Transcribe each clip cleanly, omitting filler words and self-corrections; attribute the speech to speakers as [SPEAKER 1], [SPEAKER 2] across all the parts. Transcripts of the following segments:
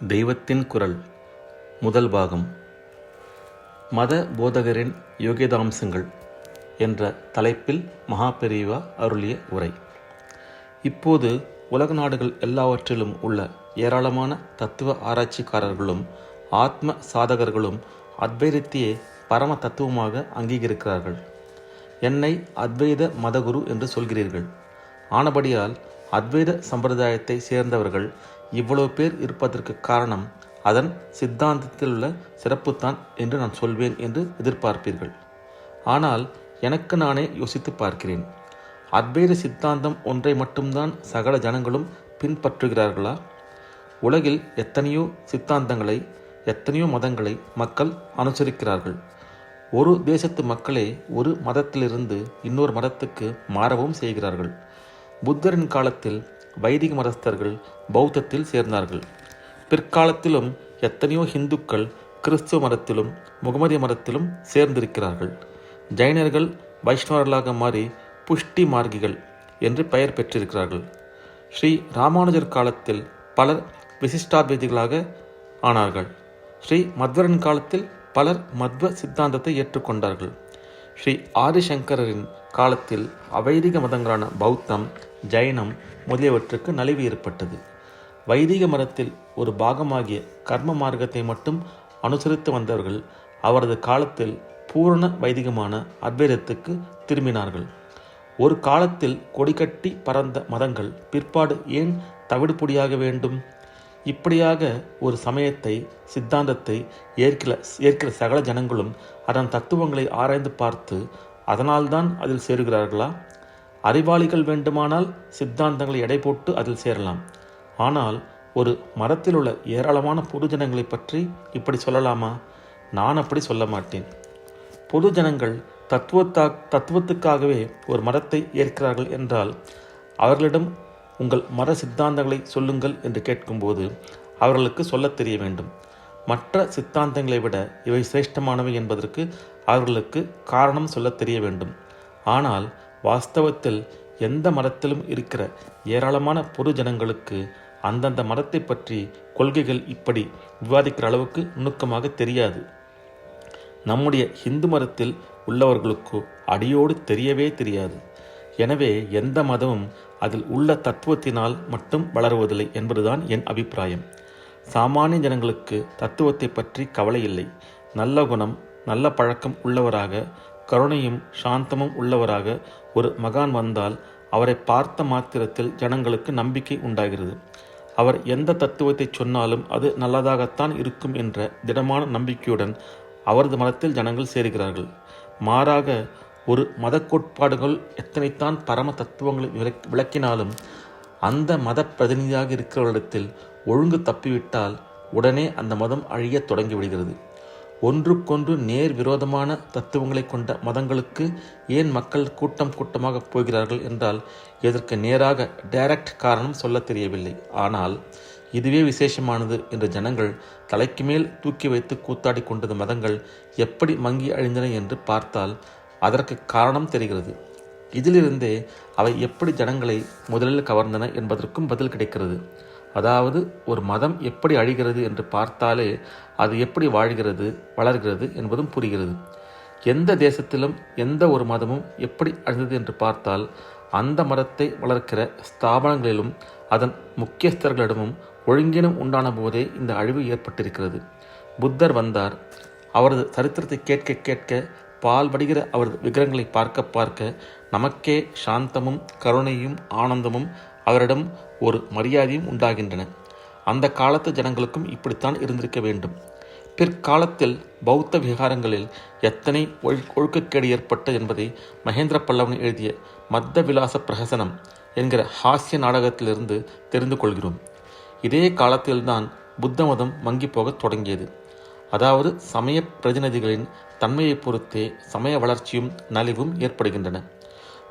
[SPEAKER 1] தெய்வத்தின் குரல் முதல் பாகம். மத போதகரின் யோகிதாம்சங்கள் என்ற தலைப்பில் மகாபெரிவா அருளிய உரை. இப்போது உலக நாடுகள் எல்லாவற்றிலும் உள்ள ஏராளமான தத்துவ ஆராய்ச்சிக்காரர்களும் ஆத்ம சாதகர்களும் அத்வைதத்தையே பரம தத்துவமாக அங்கீகரிக்கிறார்கள். என்னை அத்வைத மதகுரு என்று சொல்கிறீர்கள். ஆனபடியால் அத்வைத சம்பிரதாயத்தை சேர்ந்தவர்கள் இவ்வளவு பேர் இருப்பதற்கு காரணம் அதன் சித்தாந்தத்தில் உள்ள சிறப்புத்தான் என்று நான் சொல்வேன் என்று எதிர்பார்ப்பீர்கள். ஆனால் எனக்கு நானே யோசித்து பார்க்கிறேன். அத்வைத சித்தாந்தம் ஒன்றை மட்டும்தான் சகல ஜனங்களும் பின்பற்றுகிறார்களா? உலகில் எத்தனையோ சித்தாந்தங்களை, எத்தனையோ மதங்களை மக்கள் அனுசரிக்கிறார்கள். ஒரு தேசத்து மக்களே ஒரு மதத்திலிருந்து இன்னொரு மதத்துக்கு மாறவும் செய்கிறார்கள். புத்தரின் காலத்தில் வைதிக மதஸ்தர்கள் பௌத்தத்தில் சேர்ந்தார்கள். பிற்காலத்திலும் எத்தனையோ இந்துக்கள் கிறிஸ்துவ மதத்திலும் முகமதிய மதத்திலும் சேர்ந்திருக்கிறார்கள். ஜைனர்கள் வைஷ்ணவர்களாக மாறி புஷ்டி மார்க்கிகள் என்று பெயர் பெற்றிருக்கிறார்கள். ஸ்ரீ ராமானுஜர் காலத்தில் பலர் விசிஷ்டாத்வைதிகளாக ஆனார்கள். ஸ்ரீ மத்வரின் காலத்தில் பலர் மத்வ சித்தாந்தத்தை ஏற்றுக்கொண்டார்கள். ஸ்ரீ ஆதிசங்கரின் காலத்தில் அவைதிக மதங்களான பௌத்தம், ஜைனம் முதலியவற்றுக்கு நலிவு ஏற்பட்டது. வைதிக மதத்தில் ஒரு பாகமாகிய கர்ம மார்க்கத்தை மட்டும் அனுசரித்து வந்தவர்கள் அவரது காலத்தில் பூரண வைதிகமான அத்வைதத்துக்கு திரும்பினார்கள். ஒரு காலத்தில் கொடிகட்டி பறந்த மதங்கள் பிற்பாடு ஏன் தவிடுபொடியாக வேண்டும்? இப்படியாக ஒரு சமயத்தை, சித்தாந்தத்தை ஏற்கிற சகல ஜனங்களும் அதன் தத்துவங்களை ஆராய்ந்து பார்த்து அதனால்தான் அதில் சேருகிறார்களா? அறிவாளிகள் வேண்டுமானால் சித்தாந்தங்களை எடை போட்டு அதில் சேரலாம். ஆனால் ஒரு மதத்தில் உள்ள ஏராளமான பொதுஜனங்களை பற்றி இப்படி சொல்லலாமா? நான் அப்படி சொல்ல மாட்டேன். பொதுஜனங்கள் தத்துவத்துக்காகவே ஒரு மதத்தை ஏற்கிறார்கள் என்றால் அவர்களிடம் உங்கள் மத சித்தாந்தங்களை சொல்லுங்கள் என்று கேட்கும்போது அவர்களுக்கு சொல்லத் தெரிய வேண்டும். மற்ற சித்தாந்தங்களை விட இவை சிரேஷ்டமானவை என்பதற்கு அவர்களுக்கு காரணம் சொல்லத் தெரிய வேண்டும். ஆனால் வாஸ்தவத்தில் எந்த மதத்திலும் இருக்கிற ஏராளமான பொது ஜனங்களுக்கு அந்தந்த மதத்தை பற்றி கொள்கைகள் இப்படி விவாதிக்கிற அளவுக்கு நுணுக்கமாக தெரியாது. நம்முடைய இந்து மதத்தில் உள்ளவர்களுக்கோ அடியோடு தெரியவே தெரியாது. எனவே எந்த மதமும் அதில் உள்ள தத்துவத்தினால் மட்டும் வளருவதில்லை என்பதுதான் என் அபிப்பிராயம். சாமானிய ஜனங்களுக்கு தத்துவத்தை பற்றி கவலை இல்லை. நல்ல குணம், நல்ல பழக்கம் உள்ளவராக, கருணையும் சாந்தமும் உள்ளவராக ஒரு மகான் வந்தால் அவரை பார்த்த மாத்திரத்தில் ஜனங்களுக்கு நம்பிக்கை உண்டாகிறது. அவர் எந்த தத்துவத்தை சொன்னாலும் அது நல்லதாகத்தான் இருக்கும் என்ற திடமான நம்பிக்கையுடன் அவரது மதத்தில் ஜனங்கள் சேருகிறார்கள். மாறாக ஒரு மத கோட்பாடுகள் எத்தனைத்தான் பரம தத்துவங்களை விளக்கினாலும் அந்த மத பிரதிநிதியாக இருக்கிறவரிடத்தில் ஒழுங்கு தப்பிவிட்டால் உடனே அந்த மதம் அழியத் தொடங்கிவிடுகிறது. ஒன்றுக்கொன்று நேர் விரோதமான தத்துவங்களை கொண்ட மதங்களுக்கு ஏன் மக்கள் கூட்டம் கூட்டமாக போகிறார்கள் என்றால் இதற்கு நேராக டைரக்ட் காரணம் சொல்ல தெரியவில்லை. ஆனால் இதுவே விசேஷமானது என்று ஜனங்கள் தலைக்கு மேல் தூக்கி வைத்து கூத்தாடி கொண்டது மதங்கள் எப்படி மங்கி அழிந்தன என்று பார்த்தால் அதற்கு காரணம் தெரிகிறது. இதிலிருந்தே அவை எப்படி ஜனங்களை முதலில் கவர்ந்தன என்பதற்கும் பதில் கிடைக்கிறது. அதாவது ஒரு மதம் எப்படி அழிகிறது என்று பார்த்தாலே அது எப்படி வாழ்கிறது, வளர்கிறது என்பதும் புரிகிறது. எந்த தேசத்திலும் எந்த ஒரு மதமும் எப்படி அழிந்தது என்று பார்த்தால் அந்த மதத்தை வளர்க்கிற ஸ்தாபனங்களிலும் அதன் முக்கியஸ்தர்களிடமும் ஒழுங்கினம் உண்டான போதே இந்த அழிவு ஏற்பட்டிருக்கிறது. புத்தர் வந்தார். அவரது சரித்திரத்தை கேட்க கேட்க, பால் வடிகிற அவரது விக்கிரகங்களை பார்க்க பார்க்க நமக்கே சாந்தமும் கருணையும் ஆனந்தமும் அவரிடம் ஒரு மரியாதையும் உண்டாகின்றன. அந்த காலத்து ஜனங்களுக்கும் இப்படித்தான் இருந்திருக்க வேண்டும். பிற்காலத்தில் பௌத்த விகாரங்களில் எத்தனை ஒழுக்கக்கேடு ஏற்பட்ட என்பதை மகேந்திர பல்லவன் எழுதிய மத்த விலாச பிரஹசனம் என்கிற ஹாஸ்ய நாடகத்திலிருந்து தெரிந்து கொள்கிறோம். இதே காலத்தில்தான் புத்த மதம் மங்கி போகத் தொடங்கியது. அதாவது சமய பிரதிநிதிகளின் தன்மையை பொறுத்தே சமய வளர்ச்சியும் நலிவும் ஏற்படுகின்றன.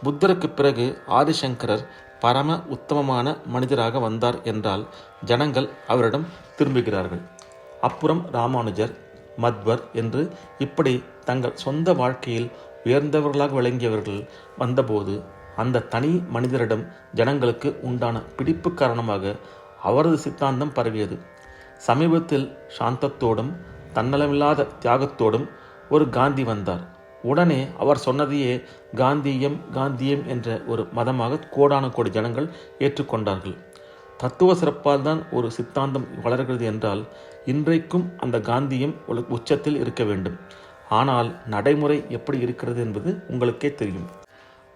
[SPEAKER 1] புத்தருக்கு பிறகு ஆதிசங்கரர் பரம உத்தமமான மனிதராக வந்தார் என்றால் ஜனங்கள் அவரிடம் திரும்புகிறார்கள். அப்புறம் ராமானுஜர், மத்வர் என்று இப்படி தங்கள் சொந்த வாழ்க்கையில் உயர்ந்தவர்களாக விளங்கியவர்கள் வந்தபோது அந்த தனி மனிதரிடம் ஜனங்களுக்கு உண்டான பிடிப்பு காரணமாக அவரது சித்தாந்தம் பரவியது. சமீபத்தில் சாந்தத்தோடும் தன்னலமில்லாத தியாகத்தோடும் ஒரு காந்தி வந்தார். உடனே அவர் சொன்னதையே காந்தியம் என்ற ஒரு மதமாக கோடான கோடி ஜனங்கள் ஏற்றுக்கொண்டார்கள். தத்துவ சிறப்பால் தான் ஒரு சித்தாந்தம் வளர்கிறது என்றால் இன்றைக்கும் அந்த காந்தியம் உச்சத்தில் இருக்க வேண்டும். ஆனால் நடைமுறை எப்படி இருக்கிறது என்பது உங்களுக்கே தெரியும்.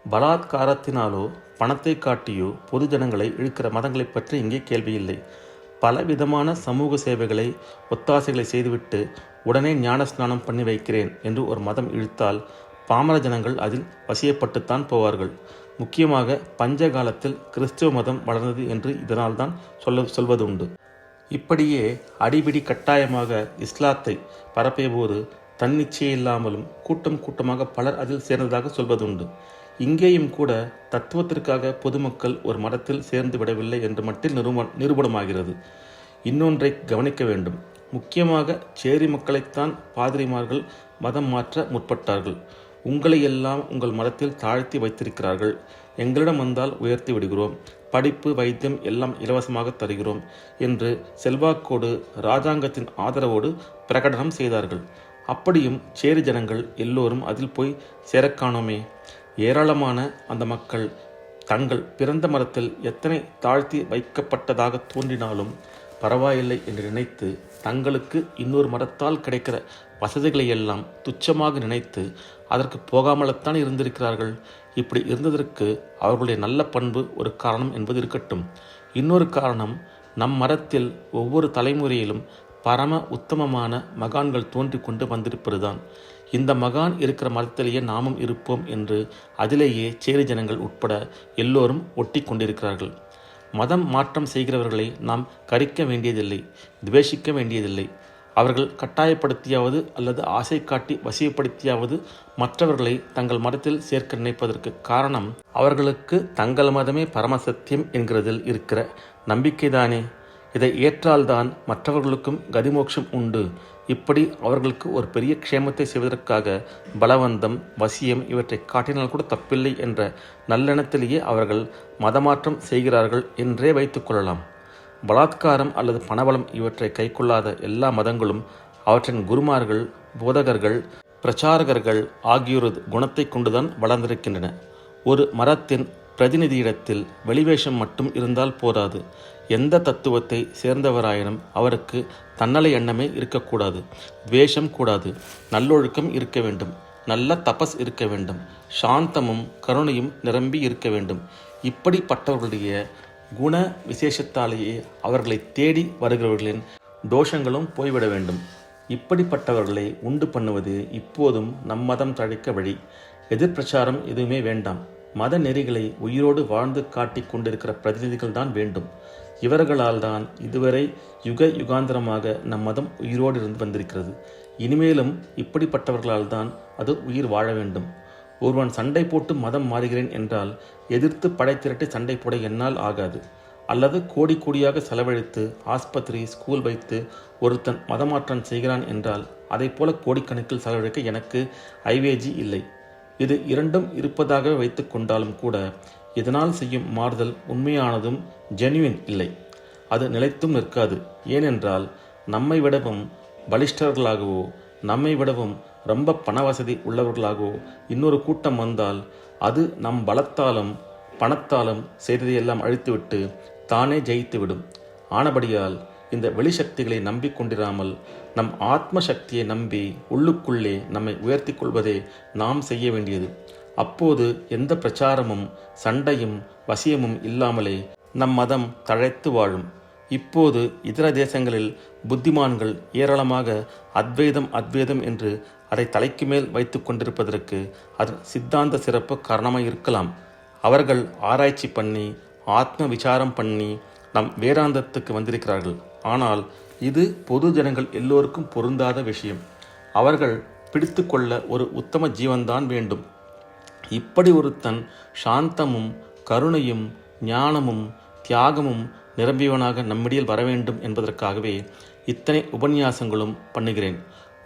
[SPEAKER 1] பலாத்காரத்தினாலோ பணத்தை காட்டியோ பொது ஜனங்களை இழுக்கிற மதங்களை பற்றி இங்கே கேள்வியில்லை. பலவிதமான சமூக சேவைகளை ஒத்தாசைகளை செய்துவிட்டு உடனே ஞான ஸ்நானம் பண்ணி வைக்கிறேன் என்று ஒரு மதம் இழுத்தால் பாமர ஜனங்கள் அதில் வசியப்பட்டுத்தான் போவார்கள். முக்கியமாக பஞ்ச காலத்தில் கிறிஸ்துவ மதம் வளர்ந்தது என்று இதனால் தான் சொல்வது உண்டு. இப்படியே அடிபிடி கட்டாயமாக இஸ்லாத்தை பரப்பிய போது தன்னிச்சையில்லாமலும் கூட்டமாக பலர் அதில் சேர்ந்ததாக சொல்வதுண்டு. இங்கேயும் கூட தத்துவத்திற்காக பொதுமக்கள் ஒரு மதத்தில் சேர்ந்து விடவில்லை என்று மட்டும் நிரூபணமாகிறது. இன்னொன்றை கவனிக்க வேண்டும். முக்கியமாக சேரி மக்களைத்தான் பாதிரிமார்கள் மதம் மாற்ற முற்பட்டார்கள். உங்களை எல்லாம் உங்கள் மதத்தில் தாழ்த்தி வைத்திருக்கிறார்கள், எங்களிடம் வந்தால் உயர்த்தி விடுகிறோம், படிப்பு வைத்தியம் எல்லாம் இலவசமாக தருகிறோம் என்று செல்வாக்கோடு இராஜாங்கத்தின் ஆதரவோடு பிரகடனம் செய்தார்கள். அப்படியும் சேரி ஜனங்கள் எல்லோரும் அதில் போய் சேரக்காணோமே. ஏராளமான அந்த மக்கள் தங்கள் பிறந்த மதத்தில் எத்தனை தாழ்த்தி வைக்கப்பட்டதாக தோன்றினாலும் பரவாயில்லை என்று நினைத்து தங்களுக்கு இன்னொரு மதத்தால் கிடைக்கிற வசதிகளை எல்லாம் துச்சமாக நினைத்து அதற்கு போகாமல்தான் இருந்திருக்கிறார்கள். இப்படி இருந்ததற்கு அவர்களுடைய நல்ல பண்பு ஒரு காரணம் என்பது இருக்கட்டும். இன்னொரு காரணம், நம் மதத்தில் ஒவ்வொரு தலைமுறையிலும் பரம உத்தமமான மகான்கள் தோன்றி கொண்டு வந்திருப்பதுதான். இந்த மகான் இருக்கிற மதத்திலேயே நாமும் இருப்போம் என்று அதிலேயே சேரி ஜனங்கள் உட்பட எல்லோரும் ஒட்டி கொண்டிருக்கிறார்கள். மதம் மாற்றம் செய்கிறவர்களை நாம் கரிக்க வேண்டியதில்லை, துவேஷிக்க வேண்டியதில்லை. அவர்கள் கட்டாயப்படுத்தியாவது அல்லது ஆசை காட்டி வசியப்படுத்தியாவது மற்றவர்களை தங்கள் மதத்தில் சேர்க்க நினைப்பதற்கு காரணம் அவர்களுக்கு தங்கள் மதமே பரமசத்தியம் என்கிறதில் இருக்கிற நம்பிக்கைதானே. இதை ஏற்றால்தான் மற்றவர்களுக்கும் கதிமோட்சம் உண்டு. இப்படி அவர்களுக்கு ஒரு பெரிய க்ஷேமத்தை செய்வதற்காக பலவந்தம், வசியம் இவற்றை காட்டினால் கூட தப்பில்லை என்ற நல்லெண்ணத்திலேயே அவர்கள் மதமாற்றம் செய்கிறார்கள் என்றே வைத்துக் கொள்ளலாம். பலாத்காரம் அல்லது பணபலம் இவற்றை கைக்கொள்ளாத எல்லா மதங்களும் அவற்றின் குருமார்கள், போதகர்கள், பிரச்சாரகர்கள் ஆகியோரது குணத்தை கொண்டுதான் வளர்ந்திருக்கின்றன. ஒரு மதத்தின் பிரதிநிதியிடத்தில் வெளிவேஷம் மட்டும் இருந்தால் போதாது. எந்த தத்துவத்தை சேர்ந்தவராயினும் அவருக்கு தன்னலை எண்ணமே இருக்கக்கூடாது, துவேஷம் கூடாது, நல்லொழுக்கம் இருக்க வேண்டும், நல்ல தபஸ் இருக்க வேண்டும், சாந்தமும் கருணையும் நிரம்பி இருக்க வேண்டும். இப்படிப்பட்டவர்களுடைய குண விசேஷத்தாலேயே அவர்களை தேடி வருகிறவர்களின் தோஷங்களும் போய்விட வேண்டும். இப்படிப்பட்டவர்களை உண்டு பண்ணுவது இப்போதும் நம் மதம் தழைக்க வழி. எதிர்பிரச்சாரம் எதுவுமே வேண்டாம். மத நெறிகளை உயிரோடு வாழ்ந்து காட்டிக் கொண்டிருக்கிற பிரதிநிதிகள் தான் வேண்டும். இவர்களால் தான் இதுவரை யுகாந்திரமாக நம் மதம் உயிரோடு இருந்து வந்திருக்கிறது. இனிமேலும் இப்படிப்பட்டவர்களால் தான் அது உயிர் வாழ வேண்டும். ஒருவன் சண்டை போட்டு மதம் மாறுகிறேன் என்றால் எதிர்த்து படை திரட்டி சண்டை போட என்னால் ஆகாது. அல்லது கோடியாக செலவழித்து ஆஸ்பத்திரி, ஸ்கூல் வைத்து ஒருத்தன் மதமாற்றம் செய்கிறான் என்றால் அதை போல கோடிக்கணக்கில் செலவழிக்க எனக்கு ஐவேஜி இல்லை. இது இரண்டும் இருப்பதாக வைத்து கொண்டாலும் கூட இதனால் செய்யும் மாறுதல் உண்மையானதும் ஜென்யூன் இல்லை. அது நிலைத்தும் நிற்காது. ஏனென்றால் நம்மை விடவும் பலிஷ்டர்களாகவோ நம்மை விடவும் ரொம்ப பண வசதி உள்ளவர்களாகவோ இன்னொரு கூட்டம் வந்தால் அது நம் பலத்தாலும் பணத்தாலும் செய்ததையெல்லாம் அழித்துவிட்டு தானே ஜெயித்துவிடும். ஆனபடியால் இந்த வெளிசக்திகளை நம்பிக்கொண்டிராமல் நம் ஆத்ம சக்தியை நம்பி உள்ளுக்குள்ளே நம்மை உயர்த்தி கொள்வதே நாம் செய்ய வேண்டியது. அப்போது எந்த பிரச்சாரமும் சண்டையும் வசியமும் இல்லாமலே நம் மதம் தழைத்து வாழும். இப்போது இதர தேசங்களில் புத்திமான்கள் ஏராளமாக அத்வைதம் என்று அதை தலைக்கு மேல் வைத்து கொண்டிருப்பதற்கு அது சித்தாந்த சிறப்பு காரணமாக இருக்கலாம். அவர்கள் ஆராய்ச்சி பண்ணி ஆத்ம விசாரம் பண்ணி நம் வேதாந்தத்துக்கு வந்திருக்கிறார்கள். ஆனால் இது பொது ஜனங்கள் எல்லோருக்கும் பொருந்தாத விஷயம். அவர்கள் பிடித்து கொள்ள ஒரு உத்தம ஜீவன்தான் வேண்டும். இப்படி ஒருத்தன் சாந்தமும் கருணையும் ஞானமும் தியாகமும் நிரம்பியவனாக நம்மிடையில் வர வேண்டும் என்பதற்காகவே இத்தனை உபன்யாசங்களும் பண்ணுகிறேன்.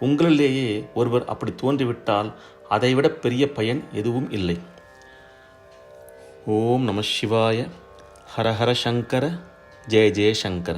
[SPEAKER 1] உங்களிலேயே ஒருவர் அப்படி தோன்றிவிட்டால் அதைவிட பெரிய பயன் எதுவும் இல்லை. ஓம் நம சிவாய. ஹர ஹர சங்கர. ஜெய ஜெய சங்கர.